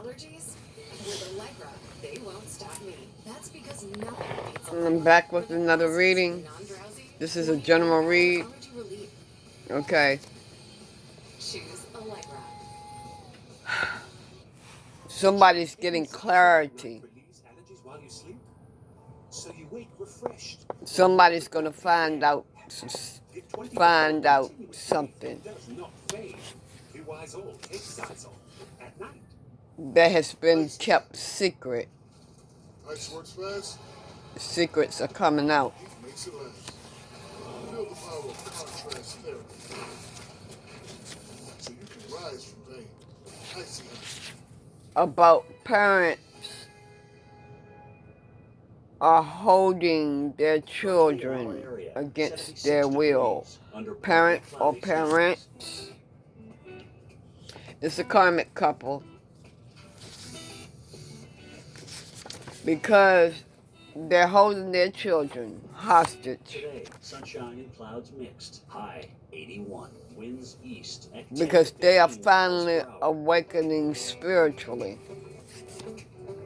allergies? With Allegra, they won't stop me. That's because nothing beats I'm back with another reading. This is a general read. Okay. Choose Allegra. Somebody's getting clarity. Somebody's going to find out something that has been kept secret. Secrets are coming out. About parents are holding their children against their will. Parent or parents. It's a karmic couple. Because they're holding their children hostage. Today, sunshine and clouds mixed. High 81. Winds east. Because they are finally awakening spiritually.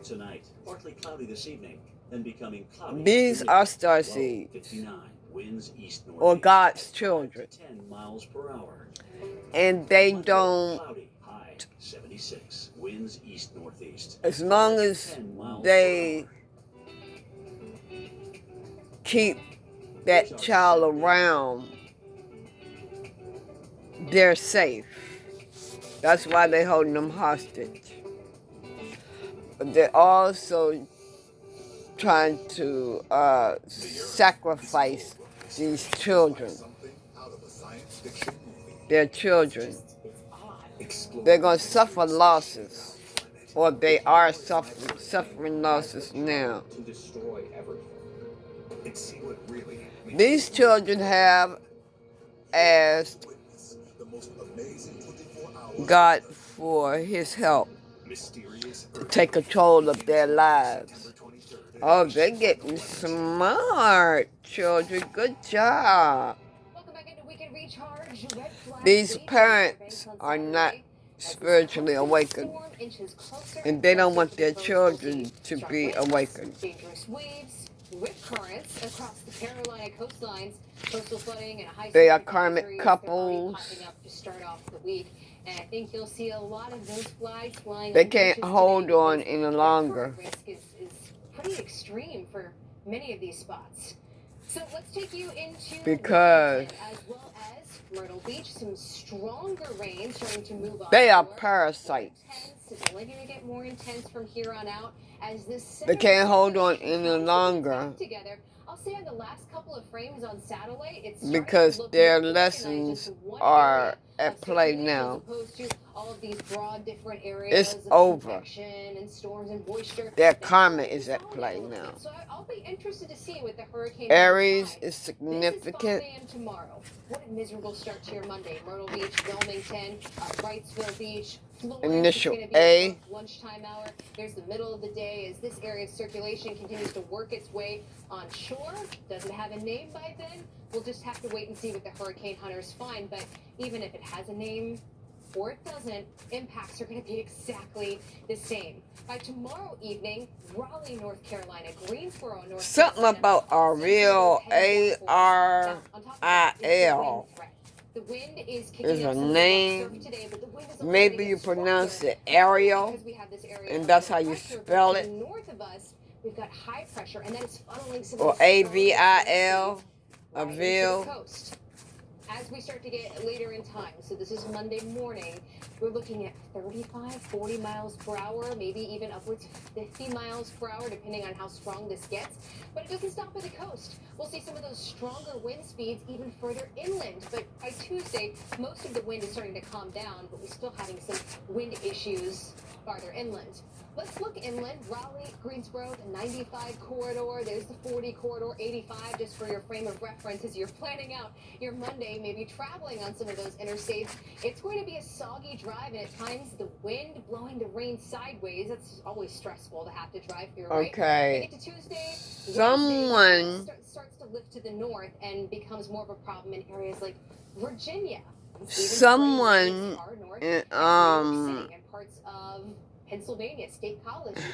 Tonight, partly cloudy this evening, then becoming cloudy. These are starseeds. 59. Winds east northeast. Or God's children. 10 miles per hour. And they don't. Cloudy. High 76. Winds east northeast. As long as they keep that child around, they're safe. That's why they're holding them hostage. But they're also trying to sacrifice these children. Their children. They're going to suffer losses. Or they are suffering losses now. These children have asked God for His help to take control of their lives. Oh, they're getting smart, children. Good job. These parents are not spiritually awakened, and they don't want their children to be awakened. Rip currents across the Carolina coastlines, coastal flooding, and a high. They are karmic couples. Up to start off the week, and I think you'll see a lot of those flags flying. They can't hold on any longer. Risk is pretty extreme for many of these spots. So let's take you into because as well as Myrtle Beach. Some stronger rain starting to move on. They are parasites. It's only going to get more intense from here on out as this. They can't hold on any longer. Together. I'll say on the last couple of frames on satellite, it's because their lessons are at play now. All of these broad different areas it's over. And storms and moisture. Their karma is at play now. So I'll be interested to see what the hurricane. Aries is significant. This is 5 a.m. tomorrow. What a miserable start to your Monday. Myrtle Beach, Wilmington, Wrightsville Beach. Initial A. Lunchtime hour. There's the middle of the day as this area's circulation continues to work its way on shore. Doesn't have a name by then. We'll just have to wait and see what the hurricane hunters find. But even if it has a name or it doesn't, impacts are going to be exactly the same. By tomorrow evening, Raleigh, North Carolina, Greensboro, North Carolina. Something about Ariel, A-R-I-L. The wind is a name. today, but the wind is maybe you pronounce it Ariel, and that's how you spell it. North of us, we've got high pressure, and that is funneling some or A-V-I-L, Avil. As we start to get later in time, so this is Monday morning, we're looking at 35, 40 miles per hour, maybe even upwards 50 miles per hour, depending on how strong this gets. But it doesn't stop at the coast. We'll see some of those stronger wind speeds even further inland. But by Tuesday, most of the wind is starting to calm down, but we're still having some wind issues farther inland. Let's look inland. Raleigh, Greensboro, the 95 corridor. There's the 40 corridor, 85, just for your frame of reference as you're planning out your Monday, maybe traveling on some of those interstates. It's going to be a soggy drive, and at times the wind blowing the rain sideways. That's always stressful to have to drive through, right? Okay. Get to Tuesday, someone starts to lift to the north and becomes more of a problem in areas like Virginia. Someone and parts of Pennsylvania State College even.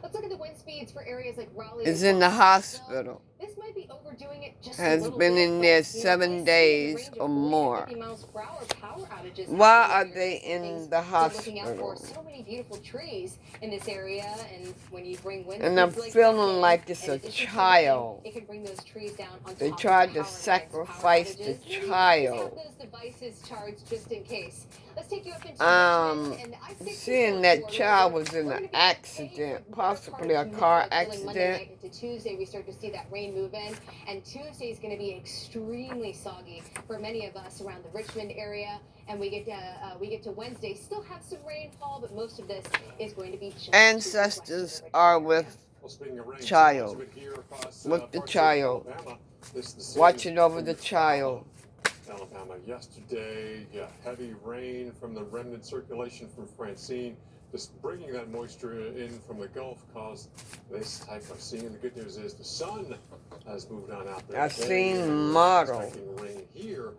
Let's look at the wind speeds for areas like Raleigh. Is in the hospital. This might be overdoing it just Has a little been bit, in but, there you know, 7 I see days the range or of 40 to more. 50 miles per hour power outages Why happening are they here. in the We're looking out for hospital? so many beautiful trees in this area, and when you bring wind And I'm speeds like feeling that in, like it's in a addition to the wind, child. it can bring those trees down on They top tried of to power lines, sacrifice power the outages. Maybe child. have those devices charged just in case. Let's take you up into Richmond, and I Seeing that child was in an accident, possibly a car Monday accident. night into Tuesday, we start to see that rain move in, and Tuesday is going to be extremely soggy for many of us around the Richmond area. And we get to Wednesday, still have some rainfall, but most of this is going to be just Ancestors are with child, with the child, watching over the child. Alabama yesterday, heavy rain from the remnant circulation from Francine. Just bringing that moisture in from the Gulf caused this type of scene. The good news is the sun has moved on out there. I've seen model. Expecting rain here.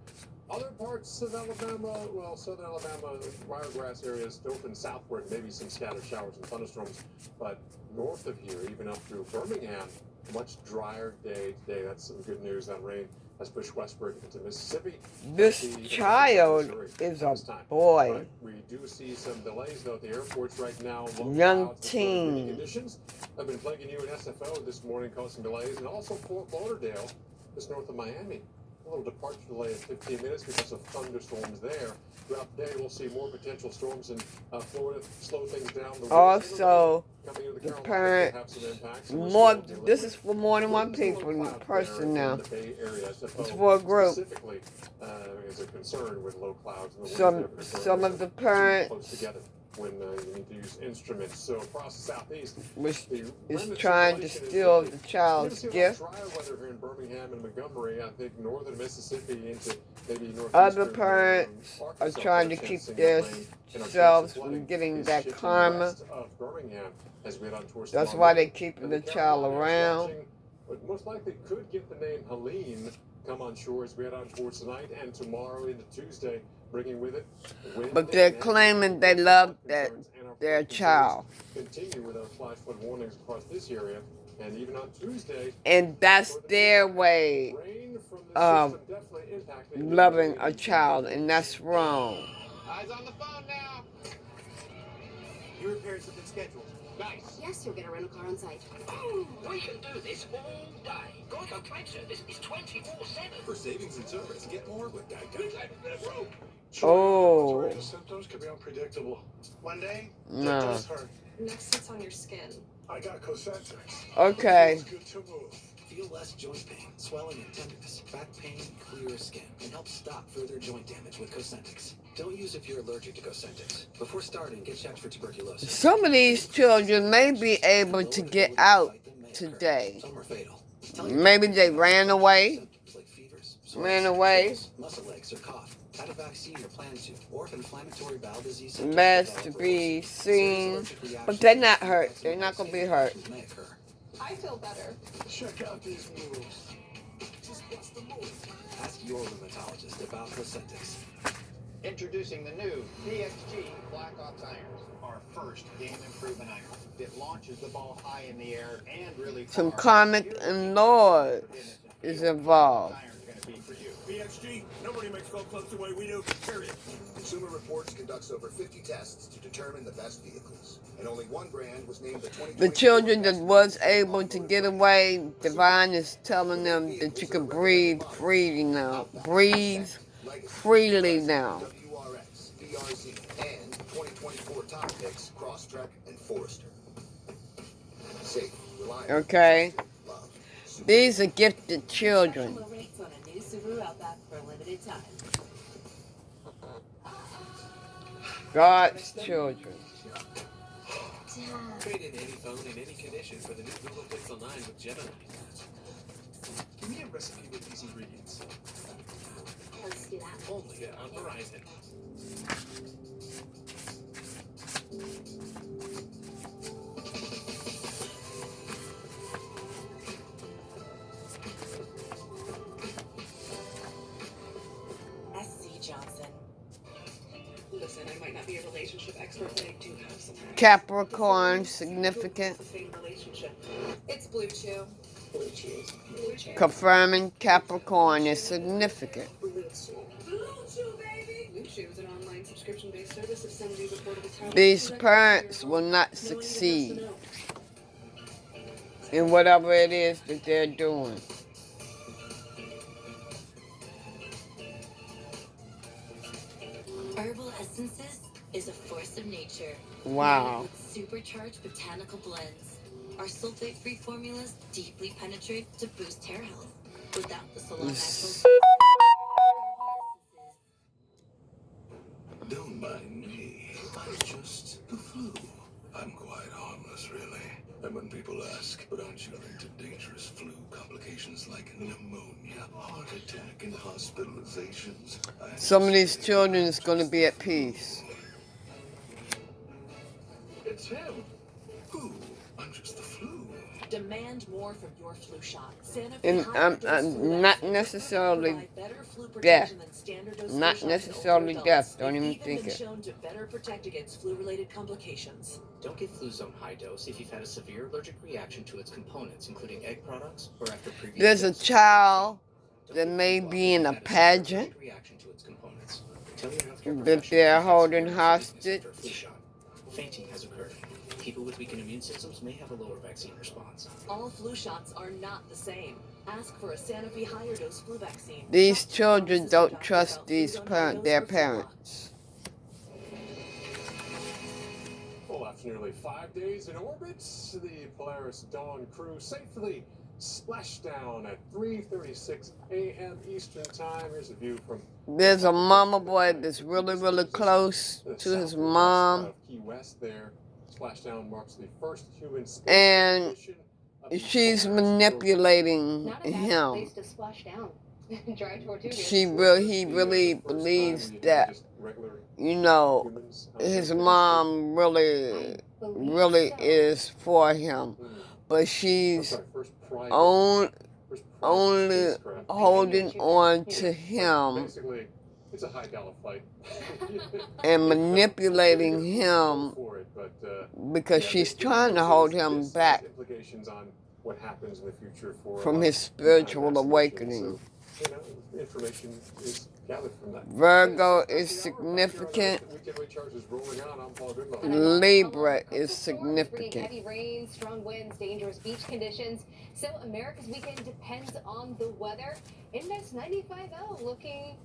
Other parts of Alabama, well, southern Alabama, wiregrass areas open southward, maybe some scattered showers and thunderstorms. But north of here, even up through Birmingham, much drier day today. That's some good news. That rain has pushed westward into Mississippi. This child is a boy. But we do see some delays though at the airports right now. Young teen. Conditions have been plaguing you in SFO this morning, causing delays, and also Fort Lauderdale, just north of Miami. A little departure delay of 15 minutes because of thunderstorms there. Throughout the day, we'll see more potential storms in Florida, slow things down. Also, the parent, more, this is for more than one person now. It's for a group. Specifically, is a concern with low clouds. Some of the parents when you need to use instruments. So across the southeast, is trying to steal the child's gift. Dry weather here in Birmingham and Montgomery. I think northern Mississippi into maybe northeastern. Other parents are trying to keep themselves from getting that karma. That's why they're keeping the child around. But most likely could get the name Helene come on shore as we head on towards tonight and tomorrow into Tuesday, bringing with it wind. But they're claiming they love their child. Continue with our flash flood warnings across this area, and even on Tuesday. And that's their way of loving a child, and that's wrong. Eyes on the phone now. Your repairs have been scheduled. Nice. Yes, you'll get a rental car on site. Oh, we can do this all day. Geico Trade Service is 24/7. For savings and service, get more with Geico. Oh. Symptoms can be unpredictable. One day, No. it does hurt. Next, it's on your skin. I got Cosentyx. Okay. It's good to move. Feel less joint pain, swelling, and tenderness. Back pain, clearer skin, and help stop further joint damage with Cosentyx. Don't use if you're allergic to Cosentyx. Before starting, get checked for tuberculosis. Some of these children may be able to get out today. Some are fatal. Maybe they ran away. Like fevers, Ran away. muscle aches, or cough. Had a vaccine or plan to, or if inflammatory bowel disease. Best to be seen. But they're not hurt. They're not going to be hurt. May occur. I feel better. Check out these moves. Ask your rheumatologist about Cosentyx. Introducing the new PXG Black Ops irons, our first game improvement iron. It launches the ball high in the air and really Some far. comic and lords is involved. Iron's gonna be for you. PXG, nobody makes golf clubs the way we do, period. Consumer Reports conducts over 50 tests to determine the best vehicles. And only one brand was named the 2020. The children that was able to get away, Divine is telling them that you can breathe freely now. Breathe freely now. WRX, BRZ, and 2024 top picks, Crosstrek and Forester. Safe, reliable, Okay? love. These are gifted children. Special rates on a new Subaru Outback for a limited time. God's children. Trade in any phone in any condition for the new Google Pixel 9 with Gemini. Give me a recipe with these ingredients. Let's do that. Only on Verizon. SC Johnson. Listen, I might not be a related relationship experts, they do have some. Capricorn, significant. It's Blue Chew. Blue Chew. Blue Chew. Confirming Capricorn is significant. Blue Chew, baby. Blue Chew is an online subscription-based service of 70 reportable tablets. These parents will not succeed in whatever it is that they're doing. Herbal Essences is a force of nature. Wow. Made with supercharged botanical blends. Our sulfate-free formulas deeply penetrate to boost hair health without the salon naturals. Don't mind me. I'm just the flu. I'm quite harmless, really. And when people ask, but aren't you linked to dangerous flu complications like pneumonia, heart attack, and hospitalizations? Some of these children is going to be at peace. It's him. Who? I'm just the flu. Demand more from your flu shot. And I'm not necessarily death. Not necessarily death. Don't even think it. Shown to better protect against flu-related complications. Don't give Fluzone high dose if you've had a severe allergic reaction to its components, including egg products or after previous. There's a child that may be in a pageant that they're holding hostage. Fainting has occurred. People with weakened immune systems may have a lower vaccine response. All flu shots are not the same. Ask for a Sanofi higher dose flu vaccine. These children don't trust their parents. Well, after nearly 5 days in orbit, the Polaris Dawn crew safely splashed down at 3:36 a.m. Eastern Time. Here's a view from. There's a mama boy that's really, really close to his mom. Key West there. Splashdown marks the first human space And mission of the she's Polaris manipulating Not a bad him. place to splash down. Dry Tortugas. He really believes that, you know, his mom really is for him. But she's only holding on to him Basically, it's a high-dollar flight. and manipulating him because she's trying to hold him back Implications on what happens in the future for from his spiritual awakening. Information is gathered from that. Virgo is significant. Libra is significant. Heavy rain, strong winds, dangerous beach conditions. So America's weekend depends on the weather. Index 95L looking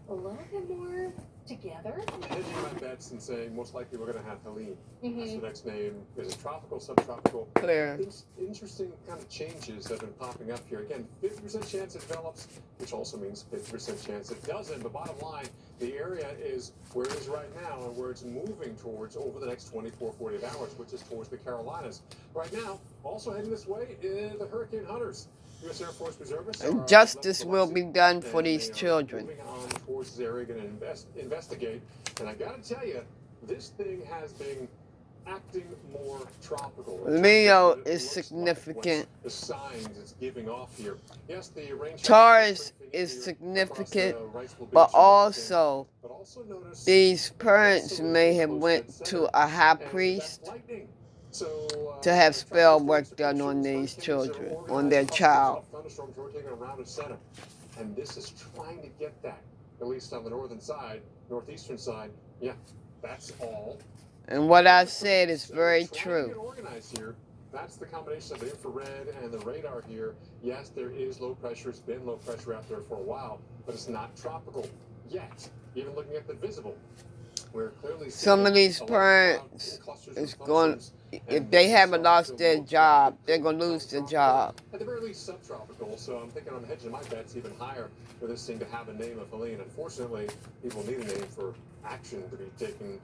a little bit more together. I'm hedging my bets and saying most likely we're going to have Helene. That's the next name. Is it tropical, subtropical? Clear. Interesting kind of changes that have been popping up here. Again, 50% chance it develops, which also means 50% chance it doesn't. But bottom line, the area is where it is right now and where it's moving towards over the next 24, 48 hours, which is towards the Carolinas. Right now, also heading this way is the hurricane hunters. U.S. Air Force reservists are Justice will be done for these children. moving on towards this area, going to investigate. And I got to tell you, this thing has been acting more tropical. Leo is significant. The signs it's giving off here. Yes, the rain. Taurus is significant, but also these parents may have went to a high priest to have spell work done on these children, on their child. Thunderstorms rotating around the center, and this is trying to get that, at least on the northern side, northeastern side. Yeah, that's all. And what I said is very Trying to true. get organized here. That's the combination of the infrared and the radar here. Yes, there is low pressure. It's been low pressure out there for a while, but it's not tropical yet. Even looking at the visible, we're clearly Some of these parents is going, if they haven't lost their job, they're going to lose their job. At the very least, subtropical. So I'm thinking I'm hedging my bets even higher for this thing to have a name of Helene. Unfortunately, people need a name for action to be taken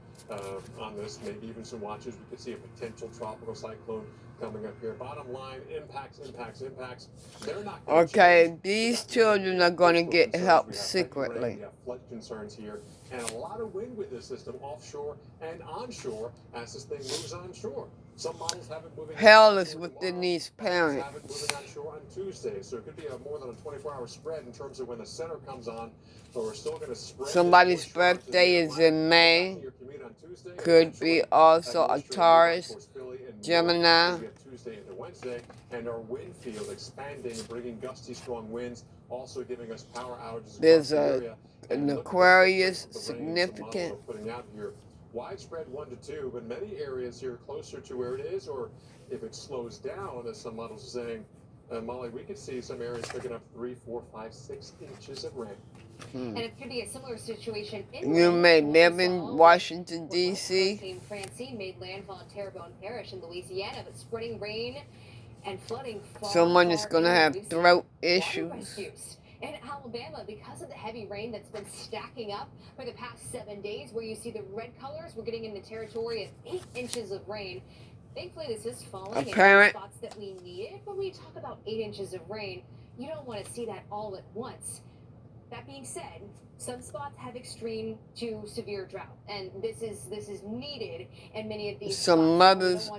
on this. Maybe even some watches. We could see a potential tropical cyclone coming up here. Bottom line, impacts. They're not gonna change. These children are going to get help secretly. We have flood concerns here, and a lot of wind with this system offshore and onshore as this thing moves onshore. Some models have it moving. Hell is within these Have it parents. moving on shore on Tuesday, so it could be more than a 24-hour spread in terms of when the center comes on. But we're still going to spread. Somebody's birthday is in May. Could be also a Taurus, Gemini. Tuesday into Wednesday, and our wind field expanding and bringing gusty, strong winds, also giving us power outages. There's an Aquarius significant. Putting out here widespread 1 to 2, but many areas here closer to where it is, or if it slows down, as some models are saying, Molly, we could see some areas picking up 3, 4, 5, 6 inches of rain. And it could be a similar situation in You may live in Washington, D.C. Hurricane Francine made landfall in Terrebonne Parish in Louisiana, but spreading rain and flooding. Someone is going to have throat issues. In Alabama, because of the heavy rain that's been stacking up for the past 7 days, where you see the red colors, we're getting in the territory of 8 inches of rain. Thankfully, this is falling in spots that we needed. When we talk about 8 inches of rain, you don't want to see that all at once. That being said, some spots have extreme to severe drought, and this is needed. And many of these some mothers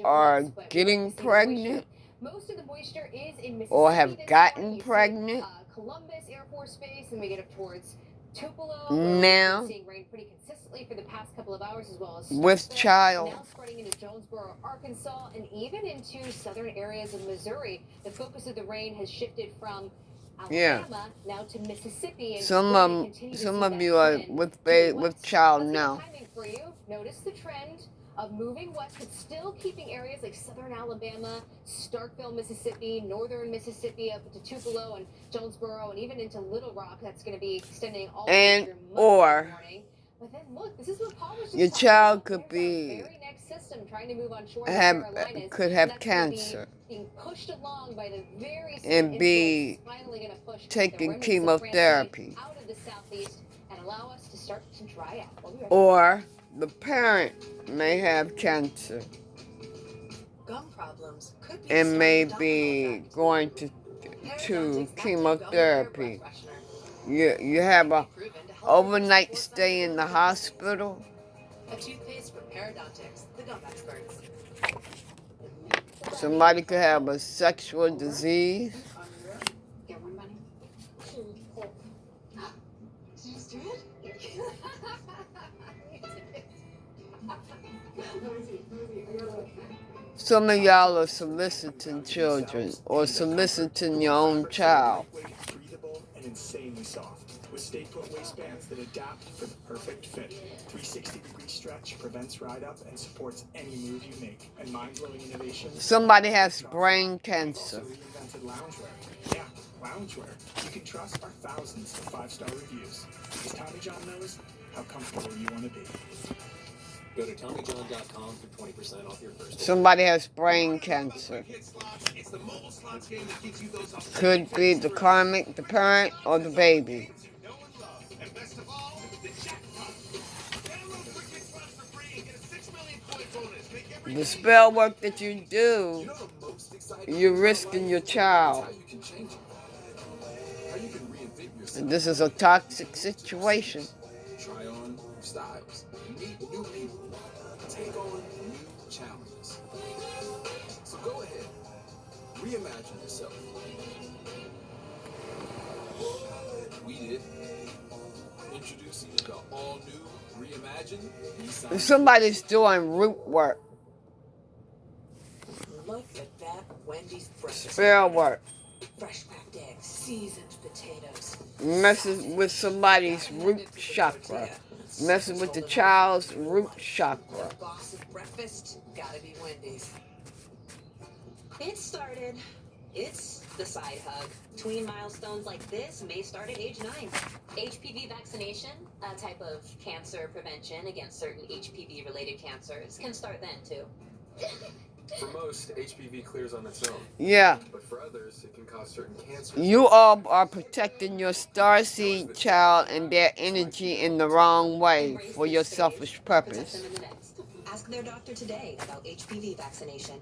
are getting pregnant, most of the moisture is in Mississippi, or have gotten pregnant. Columbus Air Force Base, and we get up towards Tupelo. Now, seeing rain pretty consistently for the past couple of hours, as well as with child. Now spreading into Jonesboro, Arkansas, and even into southern areas of Missouri. The focus of the rain has shifted from Alabama now to Mississippi. And some of you are with child now. For you, notice the trend of moving west, but still keeping areas like southern Alabama, Starkville, Mississippi, northern Mississippi, up to Tupelo and Jonesboro, and even into Little Rock. That's going to be extending all the way through Monday morning. But then look, this is what Paul was just your child could be trying to move on shore could have cancer being pushed along by the very and be taking chemotherapy, out of the southeast and allow us to start to dry out. or the parent may have cancer Gum problems could be and may be going to chemotherapy. You have a overnight stay in the hospital. A toothpaste from Parodontics, the gum experts. Somebody could have a sexual disease. Some of y'all are soliciting children or soliciting your own child. Breathable and insanely soft, with stay-put waistbands that adapt for the perfect fit. 360-degree stretch prevents ride-up and supports any move you make. And mind-blowing innovation. Somebody has brain cancer. Also reinvented loungewear. Yeah, loungewear. You can trust our thousands of 5-star reviews. Because Tommy John knows how comfortable you want to be. Go to TommyJohn.com for 20% off your first. Somebody has brain cancer. Could be the karmic, the parent, or the baby. The spell work that you do, you're risking your child. And this is a toxic situation. Try on styles. Meet new people. Take on new challenges. So go ahead. Reimagine yourself. We did. Introducing the all-new Reimagine. Somebody's doing root work. Look at that Wendy's breakfast. Spell work. Fresh cracked eggs, seasoned potatoes. Messes with somebody's root chakra. Messing with the child's root chakra. Boss of breakfast, gotta be Wendy's. It started. It's the side hug. Tween milestones like this may start at age 9. HPV vaccination, a type of cancer prevention against certain HPV-related cancers, can start then too. For most, HPV clears on its own. Yeah. But for others, it can cause certain cancers. You all are protecting your starseed child and their energy in the wrong way for your selfish purpose. Ask their doctor today about HPV vaccination.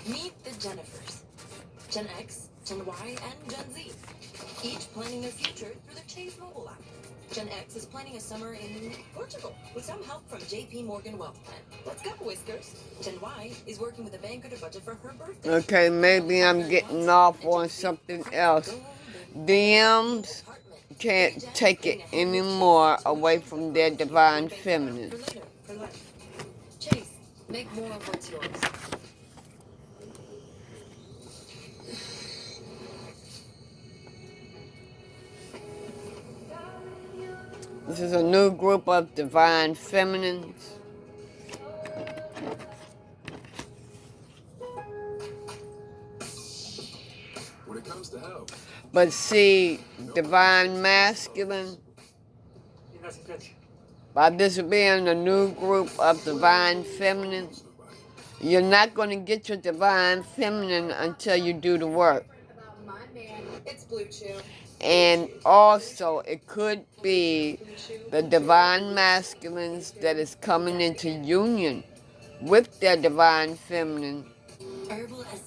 Meet the Jennifers. Gen X, Gen Y, and Gen Z. Each planning their future through the Chase mobile app. Gen X is planning a summer in Portugal with some help from JP Morgan Wealth Plan. Let's go, Whiskers. Gen Y is working with a banker to budget for her birthday. Okay, maybe I'm getting off on something else. DMs can't take it anymore away from their divine feminine. For life. Chase, make more of what's yours. This is a new group of divine feminines. When it comes to health, But see, divine masculine, by this being a new group of divine feminine, you're not going to get your divine feminine until you do the work. It's Blue Chew. And also, it could be the divine masculines that is coming into union with their divine feminine.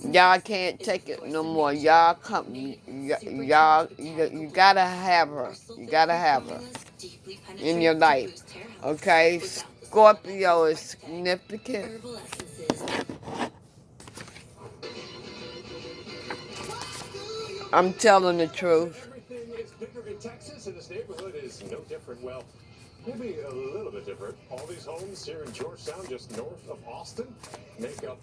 Y'all can't take it no more. Y'all come, y'all, you gotta have her. You gotta have her in your life. Okay? Scorpio is significant. I'm telling the truth. Everything is bigger in Texas, and this neighborhood is no different. Well, maybe a little bit different. All these homes here in Georgetown, just north of Austin, make up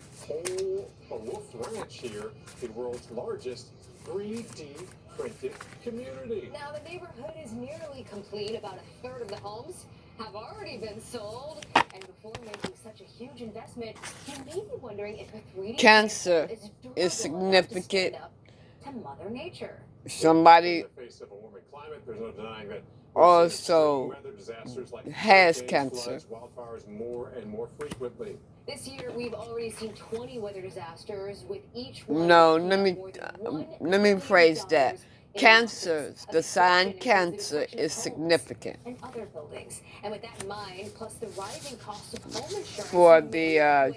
a Wolf Ranch here, the world's largest 3D printed community. Now, the neighborhood is nearly complete. About a third of the homes have already been sold. And before making such a huge investment, you may be wondering if a 3D Cancer durable is significant. To Mother Nature. Somebody In the face of a warming climate, there's no denying that also weather disasters like has hurricanes, cancer. floods, wildfires more and more frequently. This year, we've already seen 20 weather disasters, with each one. No, let me phrase that. Cancer, the sign Cancer is significant And other buildings. And with that in mind, plus the rising cost of home insurance for the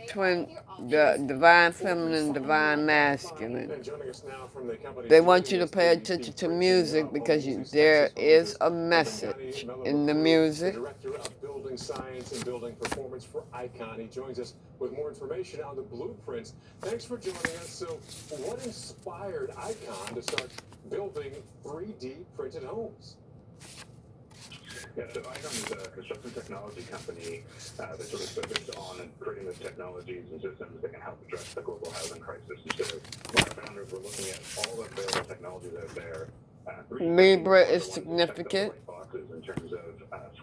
the divine feminine, divine masculine. And joining us now from the company, They want you to pay attention to music because there is a message in the music. The director of building science and building performance for Icon. He joins us with more information on the blueprints. Thanks for joining us. So, what inspired Icon to start building 3D printed homes? Yeah, so Icon is a construction technology company that's sort of focused on creating those technologies and systems that can help address the global housing crisis. And so our founders were looking at all of the technologies out there. Libra is significant. Boxes in terms of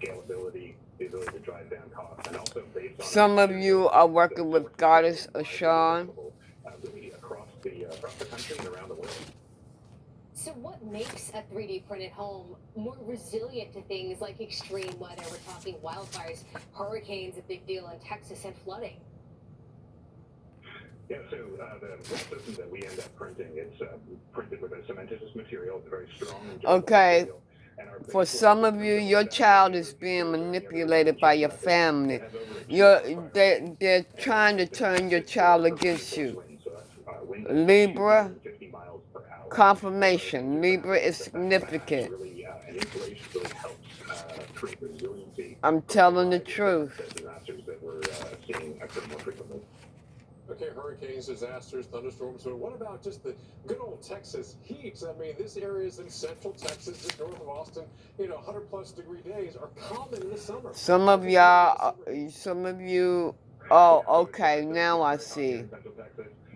scalability, the ability to drive down costs, and also based on Some of you are working with Goddess Ashan. really across the country and around the world. So what makes a 3D printed home more resilient to things like extreme weather? We're talking wildfires, hurricanes, a big deal in Texas, and flooding. Yeah, so the system that we end up printing, it's printed with a cementitious material. It's very strong. And Okay, for some of you, your child is being manipulated by your family. They're trying to turn your child against you. Libra, confirmation. Libra is significant. I'm telling the truth. Okay, hurricanes, disasters, thunderstorms, but what about just the good old Texas heat? I mean, this area is in central Texas, just north of Austin. 100+ degree days are common in the summer. Some of you, oh, okay, now I see.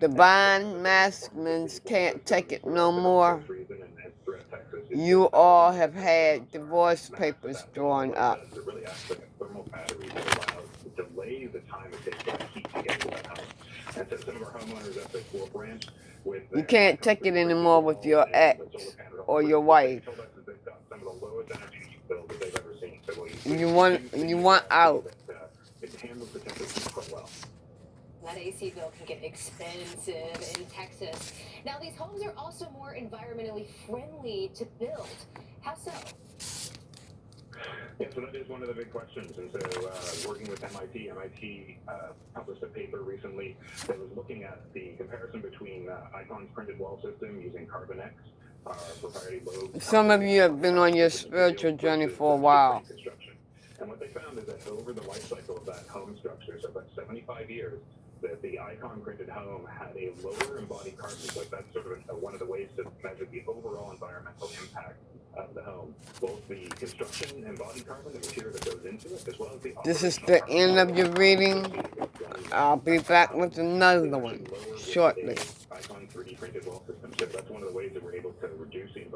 Divine masculines can't take it no more. You all have had divorce papers drawn up. Delay the time it takes for the heat to get to that house. And so some of our homeowners up at Wolf Ranch with You can't take it anymore with your ex or your wife. some of the lowest energy bills that they've ever seen. So You want out. It handles the temperature quite well. That AC bill can get expensive in Texas. Now, these homes are also more environmentally friendly to build. How so? Yeah, so that is one of the big questions. And so working with MIT published a paper recently that was looking at the comparison between Icon's printed wall system using Carbon X our proprietary low. Some of you have been on your spiritual journey for a while. And what they found is that over the life cycle of that home structure, so about 75 years, that the Icon printed home had a lower embodied carbon. Like that's sort of one of the ways to measure the overall environmental impact of the home. Both the construction embodied carbon, the material that goes into it, as well as the. This is the end of your reading. I'll be back with another one shortly. Icon 3D printed wall system. So that's one of the ways that we're able to reduce the environmental